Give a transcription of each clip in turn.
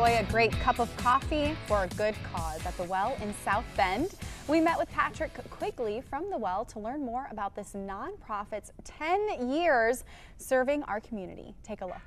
enjoy a great cup of coffee for a good cause at The Well in South Bend. We met with Patrick Quigley from The Well to learn more about this nonprofit's 10 years serving our community. Take a look.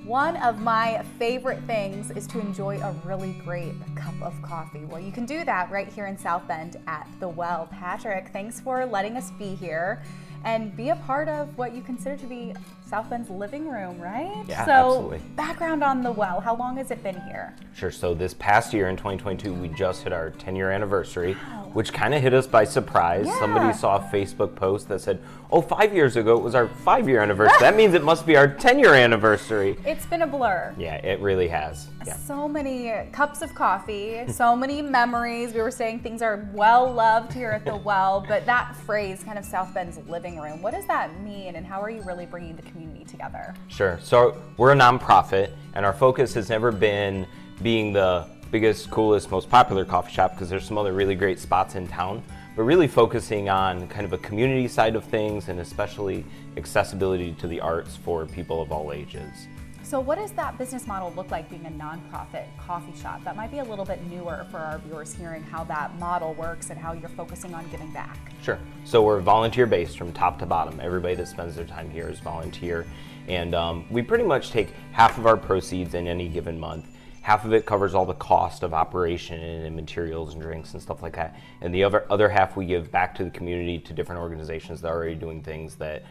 One of my favorite things is to enjoy a really great cup of coffee. Well, you can do that right here in South Bend at The Well. Patrick, thanks for letting us be here and be a part of what you consider to be South Bend's living room, right? Yeah, so, absolutely. Background on The Well, how long has it been here? Sure, so this past year in 2022, we just hit our 10-year anniversary, Wow. which kind of hit us by surprise. Yeah. Somebody saw a Facebook post that said, oh, 5 years ago it was our 5-year anniversary. That means it must be our 10-year anniversary. It's been a blur. Yeah, it really has. Yeah. So many cups of coffee, so many memories. We were saying things are well loved here at The Well, but that phrase, kind of South Bend's living room, what does that mean and how are you really bringing the community together? Sure, so we're a nonprofit and our focus has never been being the biggest, coolest, most popular coffee shop, because there's some other really great spots in town, but really focusing on kind of a community side of things and especially accessibility to the arts for people of all ages. So what does that business model look like being a nonprofit coffee shop? That might be a little bit newer for our viewers hearing how that model works and how you're focusing on giving back. Sure. So we're volunteer-based from top to bottom. Everybody that spends their time here is volunteer. And we pretty much take half of our proceeds in any given month. Half of it covers all the cost of operation and materials and drinks and stuff like that. And the other half we give back to the community, to different organizations that are already doing things that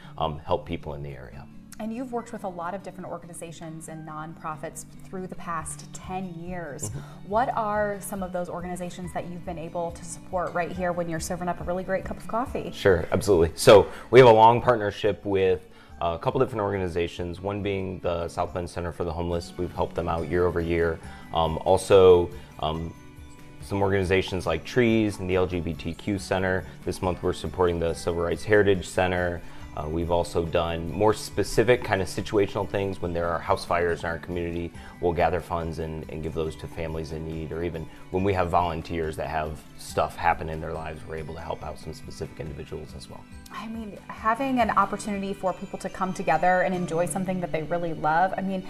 help people in the area. And you've worked with a lot of different organizations and nonprofits through the past 10 years. Mm-hmm. What are some of those organizations that you've been able to support right here when you're serving up a really great cup of coffee? Sure, absolutely. So we have a long partnership with a couple different organizations, one being the South Bend Center for the Homeless. We've helped them out year over year. Also, some organizations like Trees and the LGBTQ Center. This month we're supporting the Civil Rights Heritage Center. We've also done more specific kind of situational things. When there are house fires in our community, we'll gather funds and give those to families in need, or even when we have volunteers that have stuff happen in their lives, we're able to help out some specific individuals as well. I mean, having an opportunity for people to come together and enjoy something that they really love. I mean,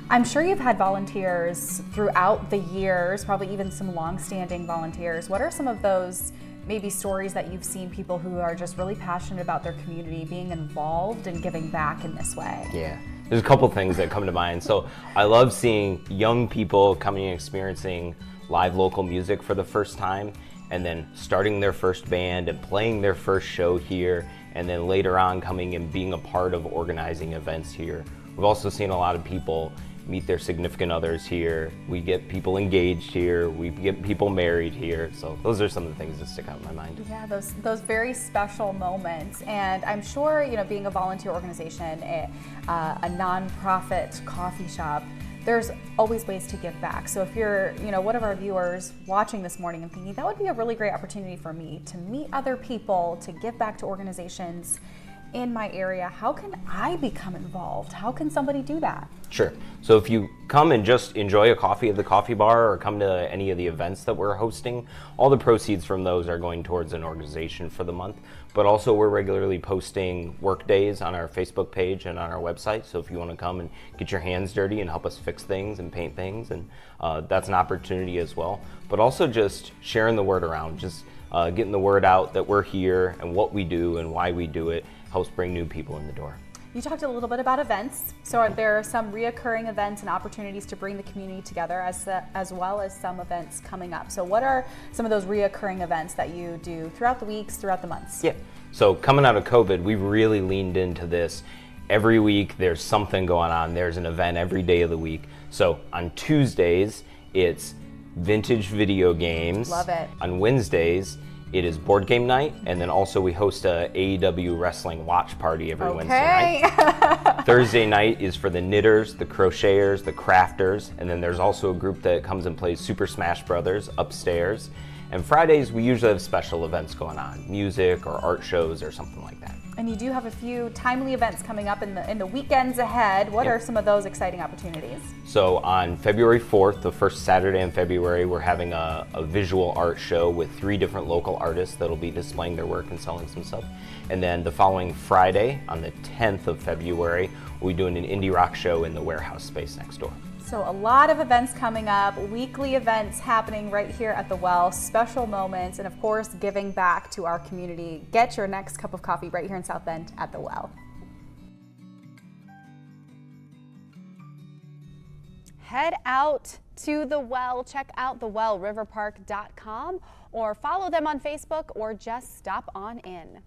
I'm sure you've had volunteers throughout the years, probably even some long-standing volunteers. What are some of those maybe stories that you've seen, people who are just really passionate about their community being involved and giving back in this way? Yeah, there's a couple things that come to mind. So I love seeing young people coming and experiencing live local music for the first time, and then starting their first band and playing their first show here, and then later on coming and being a part of organizing events here. We've also seen a lot of people meet their significant others here. We get people engaged here. We get people married here. So those are some of the things that stick out in my mind. Yeah, those very special moments. And I'm sure, you know, being a volunteer organization, a nonprofit coffee shop, there's always ways to give back. So if you're, you know, one of our viewers watching this morning and thinking that would be a really great opportunity for me to meet other people, to give back to organizations in my area, how can I become involved? How can somebody do that? Sure. So if you come and just enjoy a coffee at the coffee bar or come to any of the events that we're hosting, all the proceeds from those are going towards an organization for the month. But also we're regularly posting work days on our Facebook page and on our website. So if you want to come and get your hands dirty and help us fix things and paint things, and that's an opportunity as well. But also just sharing the word around, just getting the word out that we're here and what we do and why we do it helps bring new people in the door. You talked a little bit about events. So are there some reoccurring events and opportunities to bring the community together as well as some events coming up? So what are some of those reoccurring events that you do throughout the weeks, throughout the months? Yeah, so coming out of COVID, we've really leaned into this. Every week there's something going on. There's an event every day of the week. So on Tuesdays, it's vintage video games. Love it. On Wednesdays, it is board game night, and then also we host a AEW wrestling watch party every Wednesday night. Thursday night is for the knitters, the crocheters, the crafters, and then there's also a group that comes and plays Super Smash Brothers upstairs. And Fridays we usually have special events going on, music or art shows or something like that. And you do have a few timely events coming up in the weekends ahead. What are some of those exciting opportunities? So on February 4th, the first Saturday in February, we're having a visual art show with 3 different local artists that'll be displaying their work and selling some stuff. And then the following Friday, on the 10th of February, we'll be doing an indie rock show in the warehouse space next door. So a lot of events coming up, weekly events happening right here at the Well, special moments, and of course, giving back to our community. Get your next cup of coffee right here in South Bend at the Well. Head out to the Well. Check out thewellriverpark.com or follow them on Facebook or just stop on in.